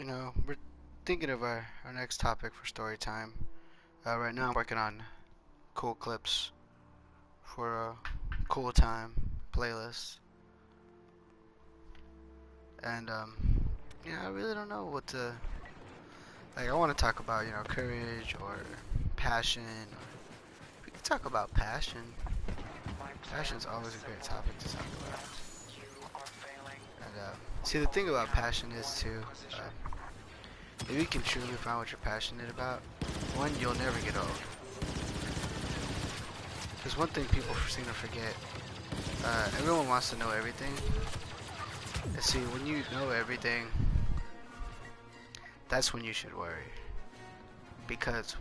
we're thinking of our next topic for story time. Right now, I'm working on cool clips for a cool time playlist, and I really don't know what to like. I want to talk about courage or passion. Or we could talk about passion. Passion's always a great topic to talk about. And see, the thing about passion is too. If you can truly find what you're passionate about, one, you'll never get old. Because one thing people seem to forget, everyone wants to know everything. And see, when you know everything, that's when you should worry. Because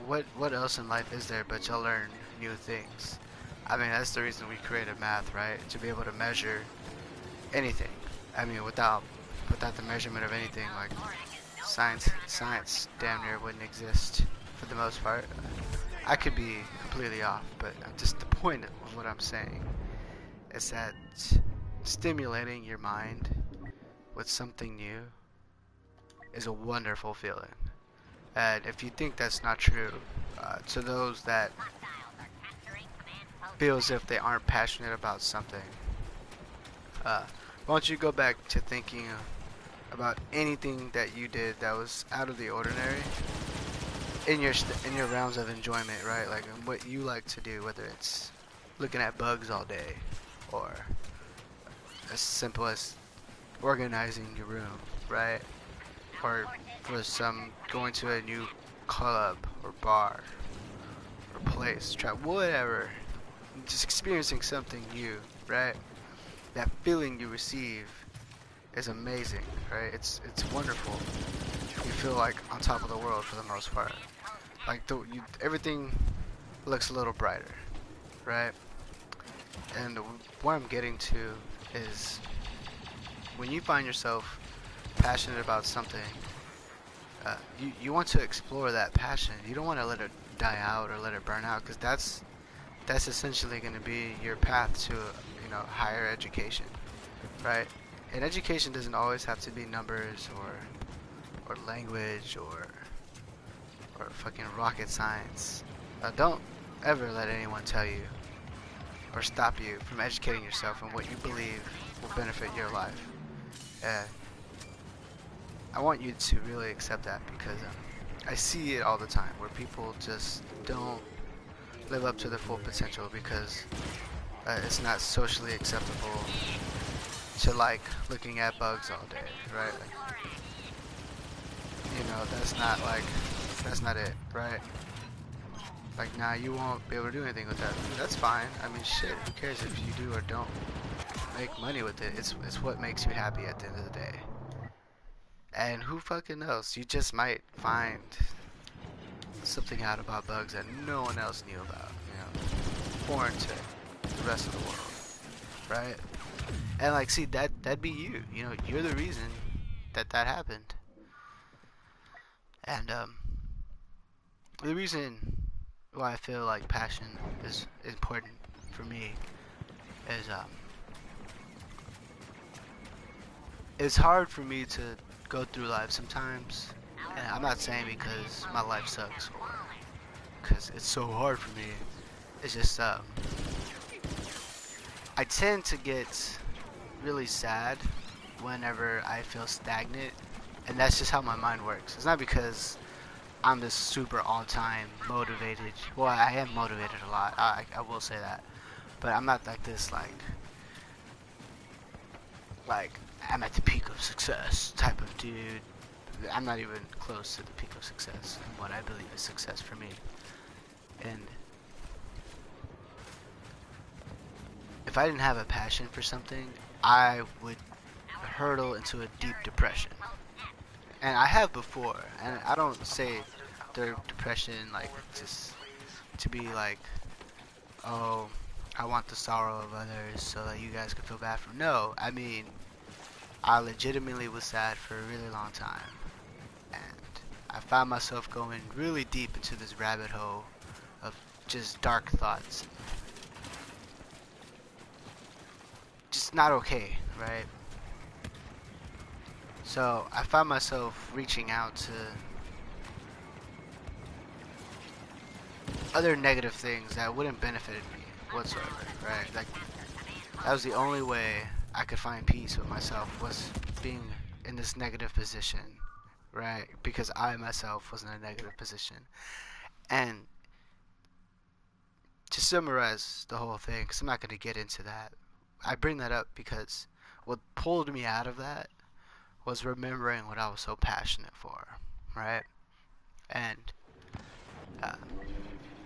what else in life is there but you'll learn new things? I mean, that's the reason we created math, right? To be able to measure anything. I mean, without the measurement of anything, like science damn near wouldn't exist for the most part. I could be completely off, but just the point of what I'm saying is that stimulating your mind with something new is a wonderful feeling. And if you think that's not true, to those that feel as if they aren't passionate about something, why don't you go back to thinking about anything that you did that was out of the ordinary in your realms of enjoyment, right? Like what you like to do, whether it's looking at bugs all day, or as simple as organizing your room, right? Or for some going to a new club or bar or place, try whatever, just experiencing something new, right? That feeling you receive is amazing, right? It's wonderful. You feel like on top of the world for the most part. Like everything looks a little brighter, right? And what I'm getting to is when you find yourself passionate about something, you want to explore that passion. You don't want to let it die out or let it burn out, because that's essentially going to be your path to higher education, right? And education doesn't always have to be numbers or language or fucking rocket science. Don't ever let anyone tell you or stop you from educating yourself on what you believe will benefit your life. Uh, I want you to really accept that, because I see it all the time where people just don't live up to their full potential because it's not socially acceptable to like looking at bugs all day, right? That's not it, right? Like, nah, you won't be able to do anything with that. That's fine. I mean, shit, who cares if you do or don't make money with it? It's what makes you happy at the end of the day. And who fucking knows? You just might find something out about bugs that no one else knew about, foreign to the rest of the world, right? And like, see, that'd be you. You're the reason that happened. And the reason why I feel like passion is important for me is it's hard for me to go through life sometimes, and I'm not saying because my life sucks or because it's so hard for me. It's just I tend to get really sad whenever I feel stagnant, and that's just how my mind works. It's not because I'm this super all-time motivated. Well, I am motivated a lot. I will say that, but I'm not like this like I'm at the peak of success type of dude. I'm not even close to the peak of success and what I believe is success for me. And if I didn't have a passion for something, I would hurtle into a deep depression. And I have before, and I don't say the depression like just to be like, oh, I want the sorrow of others so that you guys can feel bad for. No, I mean, I legitimately was sad for a really long time, and I found myself going really deep into this rabbit hole of just dark thoughts, just not okay, right? So I found myself reaching out to other negative things that wouldn't benefit me whatsoever, right? Like that was the only way I could find peace with myself, was being in this negative position, right? Because I myself was in a negative position. And to summarize the whole thing, because I'm not going to get into that, I bring that up because what pulled me out of that was remembering what I was so passionate for, right? And uh,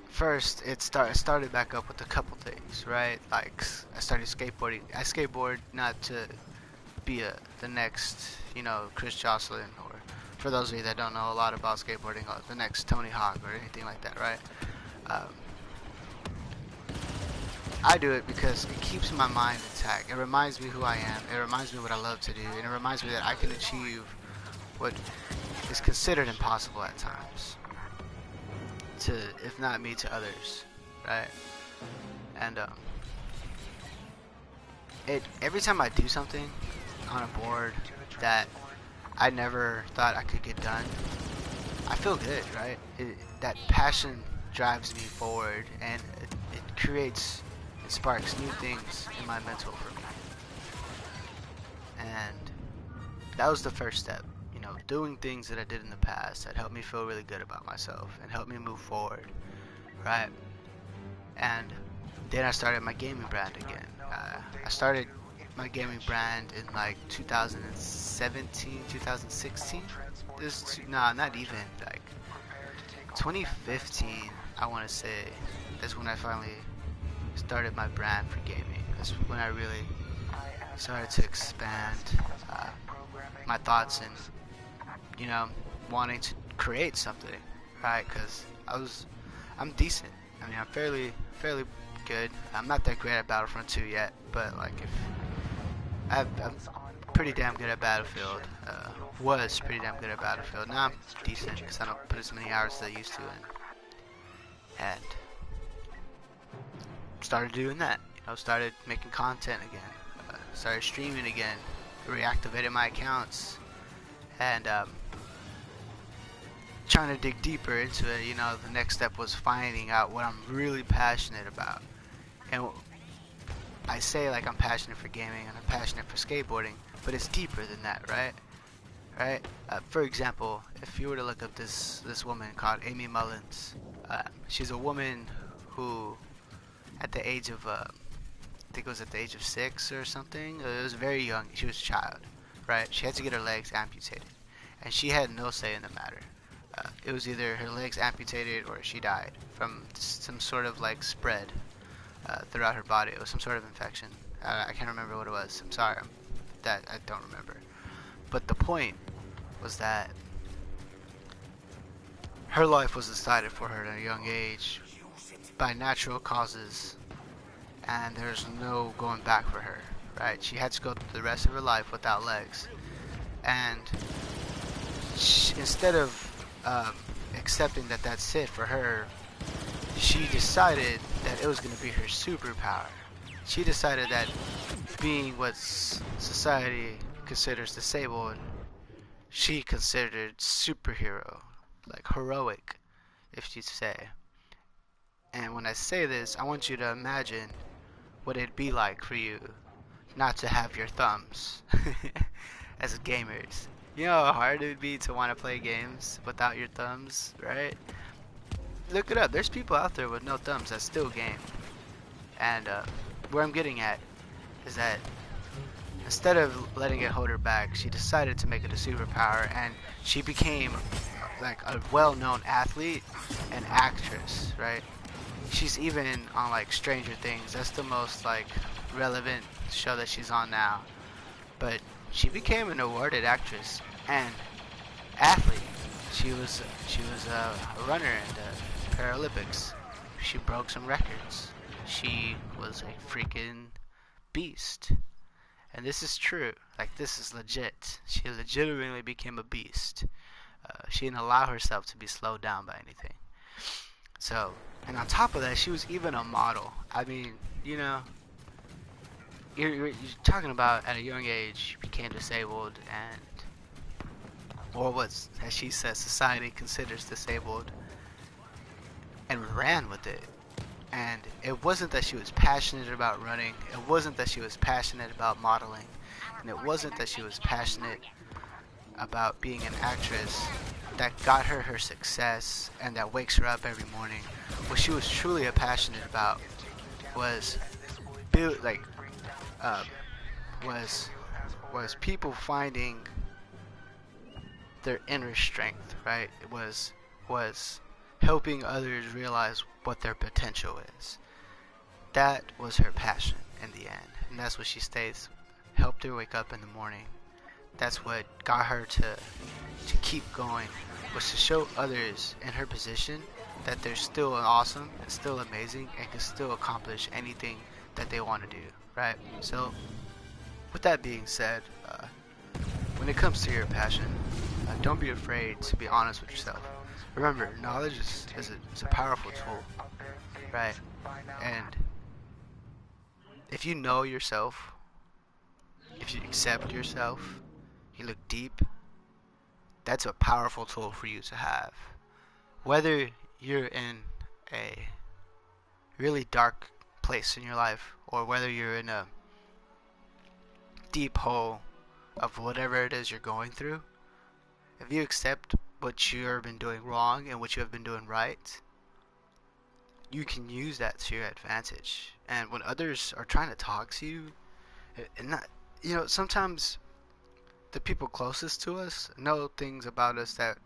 first, started back up with a couple things, right? Like I started skateboarding. I skateboard not to be the next, Chris Jocelyn, or for those of you that don't know a lot about skateboarding, the next Tony Hawk or anything like that, right? Um, I do it because it keeps my mind intact. It reminds me who I am. It reminds me what I love to do, and it reminds me that I can achieve what is considered impossible at times, to if not me, to others, right? And every time I do something on a board that I never thought I could get done, I feel good, right? That passion drives me forward, and it sparks new things in my mental for me. And that was the first step, doing things that I did in the past that helped me feel really good about myself and helped me move forward, right? And then I started my gaming brand again. I started my gaming brand in like 2017, 2016. Not even, like 2015, I want to say, is when I finally started my brand for gaming. That's when I really started to expand my thoughts and, wanting to create something, right? Because I'm decent. I mean, I'm fairly good. I'm not that great at Battlefront 2 yet, but like I'm pretty damn good at Battlefield. Was pretty damn good at Battlefield. Now I'm decent because I don't put as many hours as I used to in. And started doing that. Started making content again. Started streaming again. Reactivated my accounts. And trying to dig deeper into it. The next step was finding out what I'm really passionate about. And I say like I'm passionate for gaming and I'm passionate for skateboarding, but it's deeper than that, right? Right? For example, if you were to look up this woman called Amy Mullins, she's a woman who, at the age of, I think it was at the age of 6 or something, it was very young, she was a child, right? She had to get her legs amputated, and she had no say in the matter. It was either her legs amputated or she died from some sort of like spread throughout her body. It was some sort of infection. I can't remember what it was. I'm sorry that I don't remember. But the point was that her life was decided for her at a young age by natural causes, and there's no going back for her, right? She had to go through the rest of her life without legs, and instead of accepting that that's it for her, she decided that it was going to be her superpower. She decided that being what society considers disabled, she considered superhero, like heroic, if you'd say. And when I say this, I want you to imagine what it'd be like for you not to have your thumbs as gamers. You know how hard it would be to want to play games without your thumbs, right? Look it up. There's people out there with no thumbs that still game. And where I'm getting at is that instead of letting it hold her back, she decided to make it a superpower, and she became like a well-known athlete and actress, right? She's even on like Stranger Things. That's the most like relevant show that she's on now. But she became an awarded actress and athlete. She was a runner in the Paralympics. She broke some records. She was a freaking beast. And this is true. Like, this is legit. She legitimately became a beast. She didn't allow herself to be slowed down by anything. So, and on top of that, she was even a model. I mean, you're talking about at a young age, she became disabled, and or what, as she says, society considers disabled, and ran with it. And it wasn't that she was passionate about running, it wasn't that she was passionate about modeling, and it wasn't that she was passionate about being an actress that got her her success and that wakes her up every morning. What she was truly passionate about was build like uh, was people finding their inner strength, right? It was helping others realize what their potential is. That was her passion in the end, and that's what she states helped her wake up in the morning. That's what got her to keep going, was to show others in her position that they're still awesome and still amazing and can still accomplish anything that they want to do, right? So with that being said, when it comes to your passion, don't be afraid to be honest with yourself. Remember, knowledge is a powerful tool, right? And if you know yourself, if you accept yourself, you look deep, that's a powerful tool for you to have. Whether you're in a really dark place in your life or whether you're in a deep hole of whatever it is you're going through, if you accept what you have been doing wrong and what you have been doing right, you can use that to your advantage. And when others are trying to talk to you, and not, sometimes the people closest to us know things about us that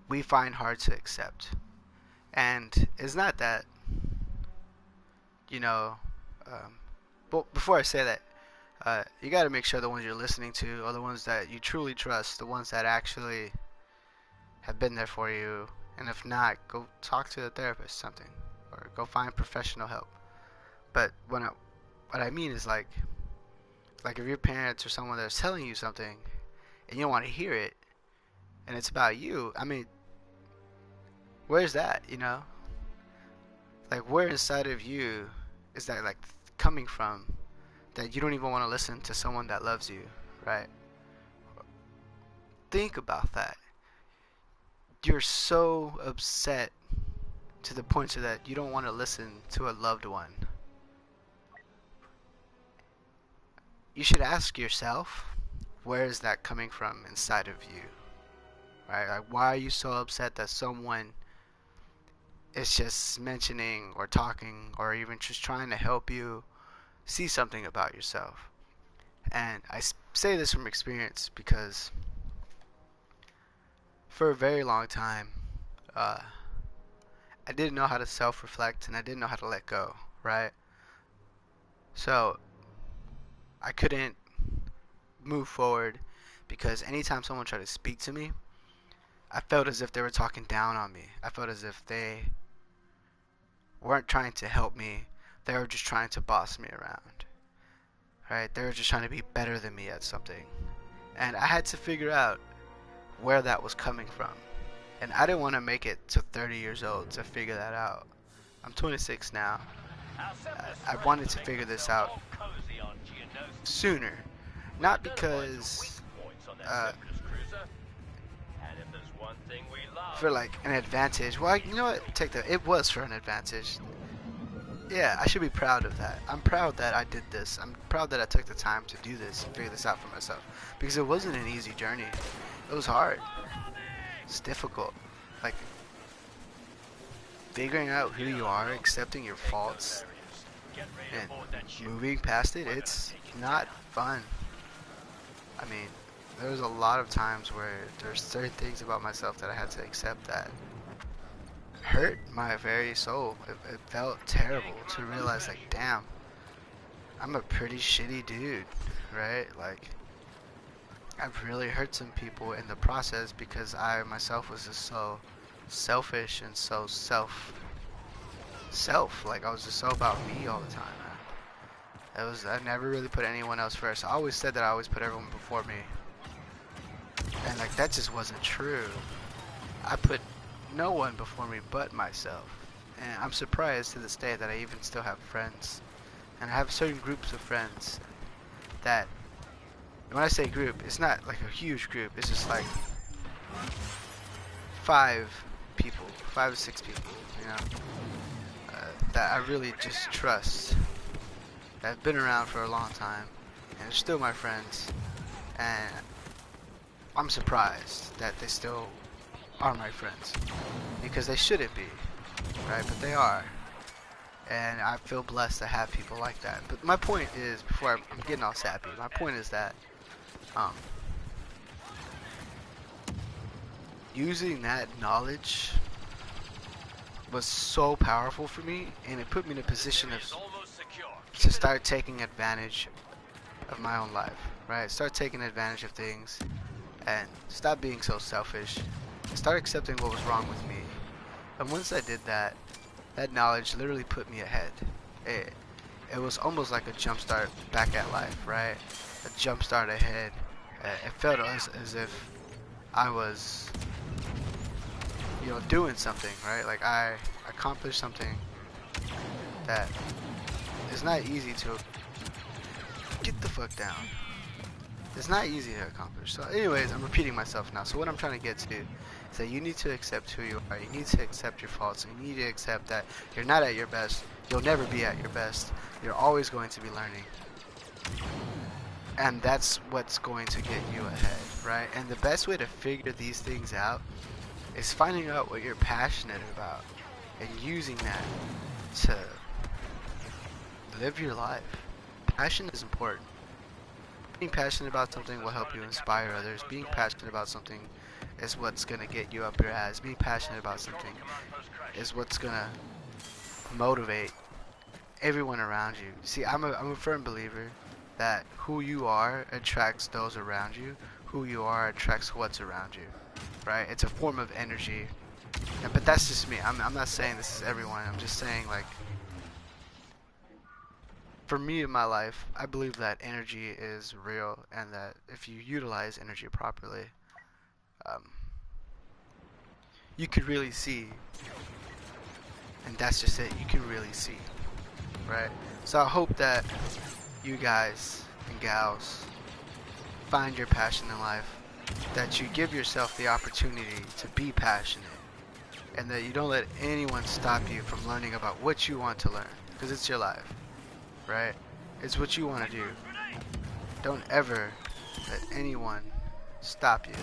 we find hard to accept. And it's not that, you know, but before I say that, you got to make sure the ones you're listening to are the ones that you truly trust, the ones that actually have been there for you. And if not, go talk to a therapist, something, or go find professional help. But what I mean is like if your parents or someone that's telling you something and you don't want to hear it, and it's about you, I mean, where's that, Like, where inside of you is that, like, coming from that you don't even want to listen to someone that loves you, right? Think about that. You're so upset to the point so that you don't want to listen to a loved one. You should ask yourself, where is that coming from inside of you? Right? Like, why are you so upset that someone is just mentioning or talking or even just trying to help you see something about yourself? And I say this from experience because for a very long time, I didn't know how to self-reflect and I didn't know how to let go, right? So I couldn't move forward because anytime someone tried to speak to me, I felt as if they were talking down on me. I felt as if they weren't trying to help me. They were just trying to boss me around. Right? They were just trying to be better than me at something. And I had to figure out where that was coming from. And I didn't want to make it to 30 years old to figure that out. I'm 26 now. I wanted to figure this out sooner. Not because for like an advantage. Well, you know what? It was for an advantage. Yeah, I should be proud of that. I'm proud that I did this. I'm proud that I took the time to do this and figure this out for myself. Because it wasn't an easy journey. It was hard. It's difficult. Like, figuring out who you are, accepting your faults, and moving past it, it's not fun. I mean, there was a lot of times where there's certain things about myself that I had to accept that hurt my very soul. It felt terrible to realize, like, damn, I'm a pretty shitty dude, right? Like, I've really hurt some people in the process because I myself was just so selfish and so self. Like, I was just so about me all the time, man. I never really put anyone else first. I always said that I always put everyone before me. And, like, that just wasn't true. I put no one before me but myself. And I'm surprised to this day that I even still have friends. And I have certain groups of friends that, when I say group, it's not like a huge group. It's just like five people, 5 or 6 people, you know, that I really just trust, that have been around for a long time, and are still my friends, and I'm surprised that they still are my friends, because they shouldn't be, right, but they are, and I feel blessed to have people like that. But my point is, before I'm getting all sappy, my point is that, using that knowledge was so powerful for me, and it put me in a position to start taking advantage of my own life, right? Start taking advantage of things, and stop being so selfish, and start accepting what was wrong with me. And once I did that, that knowledge literally put me ahead. It was almost like a jump start back at life, right? A jump start ahead. It felt as if I was, you know, doing something, right? Like I accomplished something that is not easy to get the fuck down. It's not easy to accomplish. So anyways, I'm repeating myself now. So what I'm trying to get to is that you need to accept who you are. You need to accept your faults. And you need to accept that you're not at your best. You'll never be at your best. You're always going to be learning. And that's what's going to get you ahead, right? And the best way to figure these things out is finding out what you're passionate about and using that to live your life. Passion is important. Being passionate about something will help you inspire others. Being passionate about something is what's gonna get you up your ass. Being passionate about something is what's gonna motivate everyone around you. See, I'm a firm believer that who you are attracts those around you. Who you are attracts what's around you, right? It's a form of energy. But that's just me. I'm not saying this is everyone. I'm just saying, like, for me in my life, I believe that energy is real, and that if you utilize energy properly, you could really see, and that's just it, you can really see, right? So I hope that you guys and gals find your passion in life, that you give yourself the opportunity to be passionate, and that you don't let anyone stop you from learning about what you want to learn, because it's your life, right? It's what you want to do. Don't ever let anyone stop you.